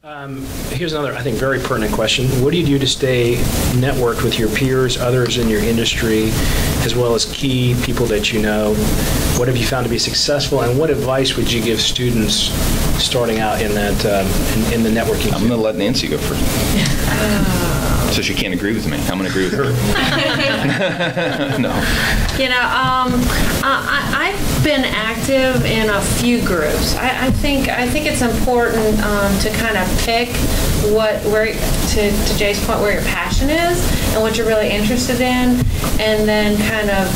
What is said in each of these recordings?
Here's another, I think, very pertinent question. What do you do to stay networked with your peers, others in your industry, as well as key people that you know? What have you found to be successful, and what advice would you give students starting out in that in the networking? I'm going to let Nancy go first. So she can't agree with me. I'm going to agree with her. No. You know, I've been active in a few groups. I think it's important to kind of pick to Jay's point, where your passion is and what you're really interested in, and then kind of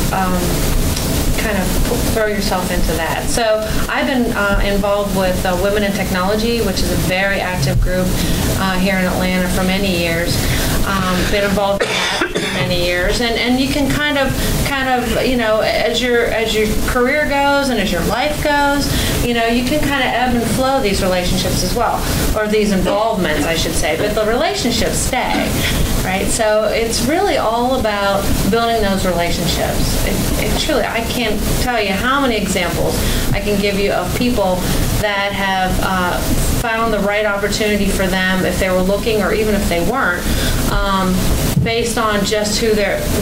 throw yourself into that. So I've been involved with Women in Technology, which is a very active group here in Atlanta for many years. Been involved in that for many years, and you can kind of you know, as your career goes and as your life goes, you know, you can kind of ebb and flow these relationships as well, or these involvements, I should say, but the relationships stay, right? So it's really all about building those relationships. It truly, I can't tell you how many examples I can give you of people that have found the right opportunity for them if they were looking, or even if they weren't, based on just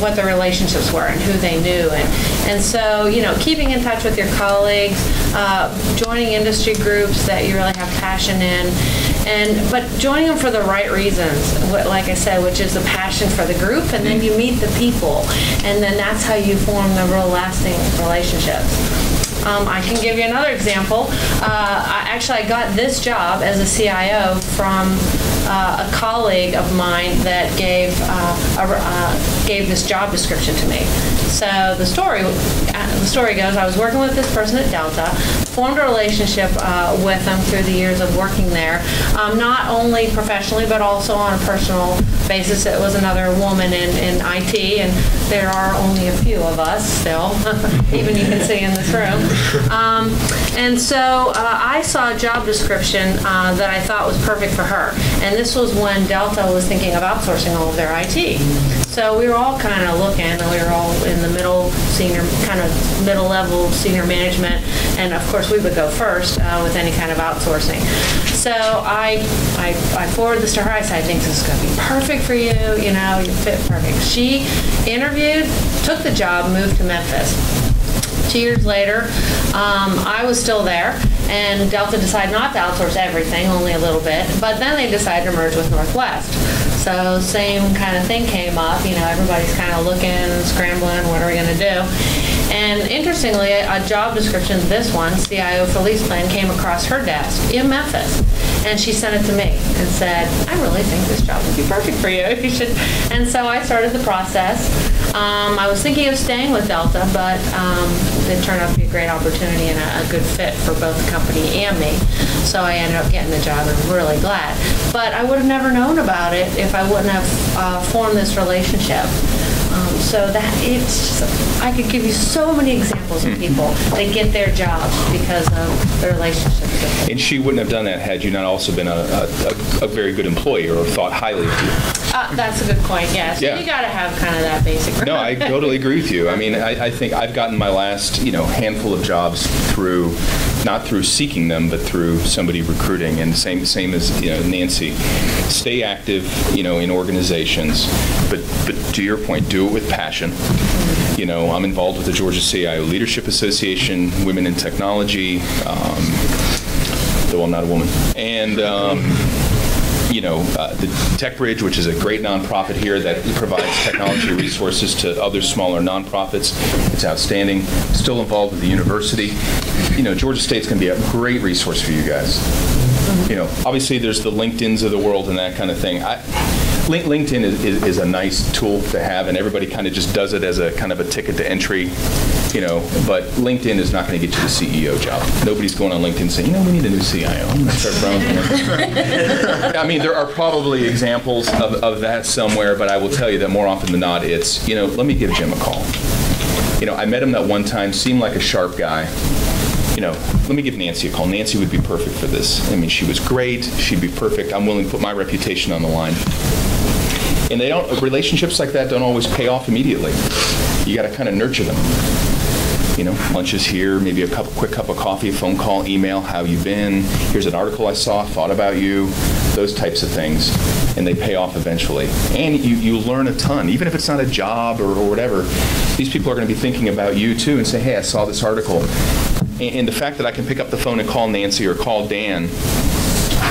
what their relationships were and who they knew. And so, you know, keeping in touch with your colleagues, joining industry groups that you really have passion in, but joining them for the right reasons, like I said, which is the passion for the group, and then you meet the people, and then that's how you form the real lasting relationships. I can give you another example. I got this job as a CIO from a colleague of mine that gave this job description to me. So the story goes, I was working with this person at Delta, formed a relationship with them through the years of working there, not only professionally but also on a personal basis. It was another woman in IT, and there are only a few of us still, even you can see in this room. And so I saw a job description that I thought was perfect for her. And this was when Delta was thinking of outsourcing all of their IT. So we were all kind of looking, and we were all in the middle level senior management, and of course we would go first with any kind of outsourcing. So I forwarded this to her. I said, I think this is going to be perfect for you. You know, you fit perfect. She interviewed, took the job, moved to Memphis. 2 years later, I was still there, and Delta decided not to outsource everything, only a little bit, but then they decided to merge with Northwest. So same kind of thing came up. You know, everybody's kind of looking and scrambling, what are we going to do? And interestingly, a job description, this one, CIO for lease plan, came across her desk in Memphis. And she sent it to me and said, I really think this job would be perfect for you. You should. And so I started the process. I was thinking of staying with Delta, but it turned out to be a great opportunity and a good fit for both the company and me. So I ended up getting the job, and I'm really glad. But I would have never known about it if I wouldn't have formed this relationship. So that I could give you so many examples of people that get their jobs because of the relationships. And she wouldn't have done that had you not also been a very good employee or thought highly of you. That's a good point, yes. Yeah. You got to have kind of that basic. No, I totally agree with you. I mean, I think I've gotten my last, handful of jobs not through seeking them, but through somebody recruiting. And same as Nancy, stay active, in organizations, but to your point, do it with passion. I'm involved with the Georgia CIO Leadership Association, Women in Technology, though I'm not a woman, and the Tech Bridge, which is a great nonprofit here that provides technology resources to other smaller nonprofits. It's outstanding. Still involved with the university. Georgia State's going to be a great resource for you guys. Obviously there's the LinkedIns of the world and that kind of thing. LinkedIn is a nice tool to have, and everybody kind of just does it as a kind of a ticket to entry, but LinkedIn is not going to get you the CEO job. Nobody's going on LinkedIn saying, we need a new CIO. I'm going to start browsing. I mean, there are probably examples of that somewhere, but I will tell you that more often than not, it's, let me give Jim a call. I met him that one time, seemed like a sharp guy. Let me give Nancy a call. Nancy would be perfect for this. I mean, she was great. She'd be perfect. I'm willing to put my reputation on the line. And relationships like that don't always pay off immediately. You got to kind of nurture them. Lunch is here, maybe a quick cup of coffee, a phone call, email, how you been? Here's an article I saw, thought about you, those types of things. And they pay off eventually. And you learn a ton, even if it's not a job or whatever. These people are going to be thinking about you too and say, hey, I saw this article. And the fact that I can pick up the phone and call Nancy or call Dan,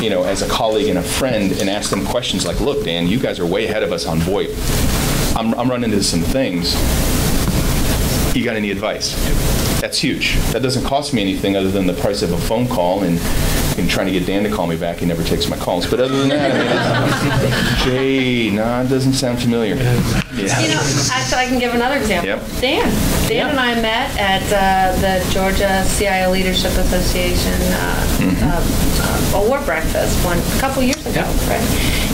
as a colleague and a friend, and ask them questions like, look, Dan, you guys are way ahead of us on VoIP. I'm running into some things. You got any advice? That's huge. That doesn't cost me anything other than the price of a phone call and trying to get Dan to call me back. He never takes my calls. But other than that, Jay, it doesn't sound familiar. Yeah. Actually, I can give another example. Yep. Dan and I met at the Georgia CIO Leadership Association award breakfast a couple years ago, right?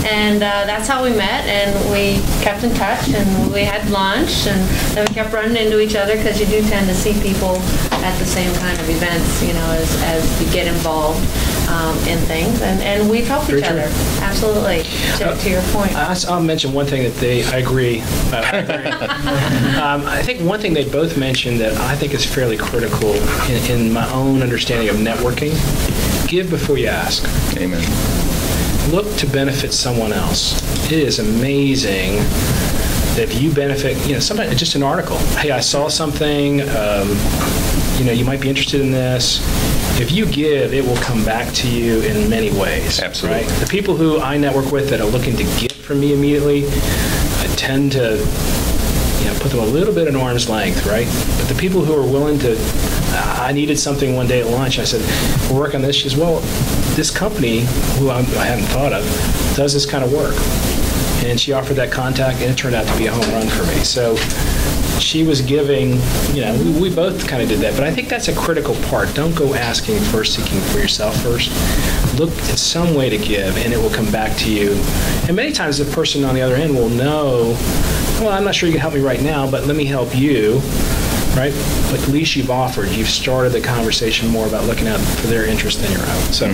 And that's how we met, and we kept in touch, and we had lunch, and then we kept running into each other because you do tend to see people at the same kind of events, as you get involved in things, and we've helped each other. Absolutely. To your point. I'll mention one thing that I agree. I think one thing they both mentioned that I think is fairly critical in my own understanding of networking: give before you ask. Amen. Look to benefit someone else. It is amazing that if you benefit, sometimes just an article. Hey, I saw something. You might be interested in this. If you give, it will come back to you in many ways. Absolutely. Right? The people who I network with that are looking to get from me immediately, I tend to put them a little bit at arm's length, right? But the people who are willing to, I needed something one day at lunch. I said, we're working on this. She says, well, this company, who I hadn't thought of, does this kind of work. And she offered that contact, and it turned out to be a home run for me. So she was giving, we both kind of did that. But I think that's a critical part. Don't go asking first, seeking for yourself first. Look at some way to give, and it will come back to you. And many times the person on the other end will know, well, I'm not sure you can help me right now, but let me help you, right? But at least you've offered. You've started the conversation more about looking out for their interest than your own. So.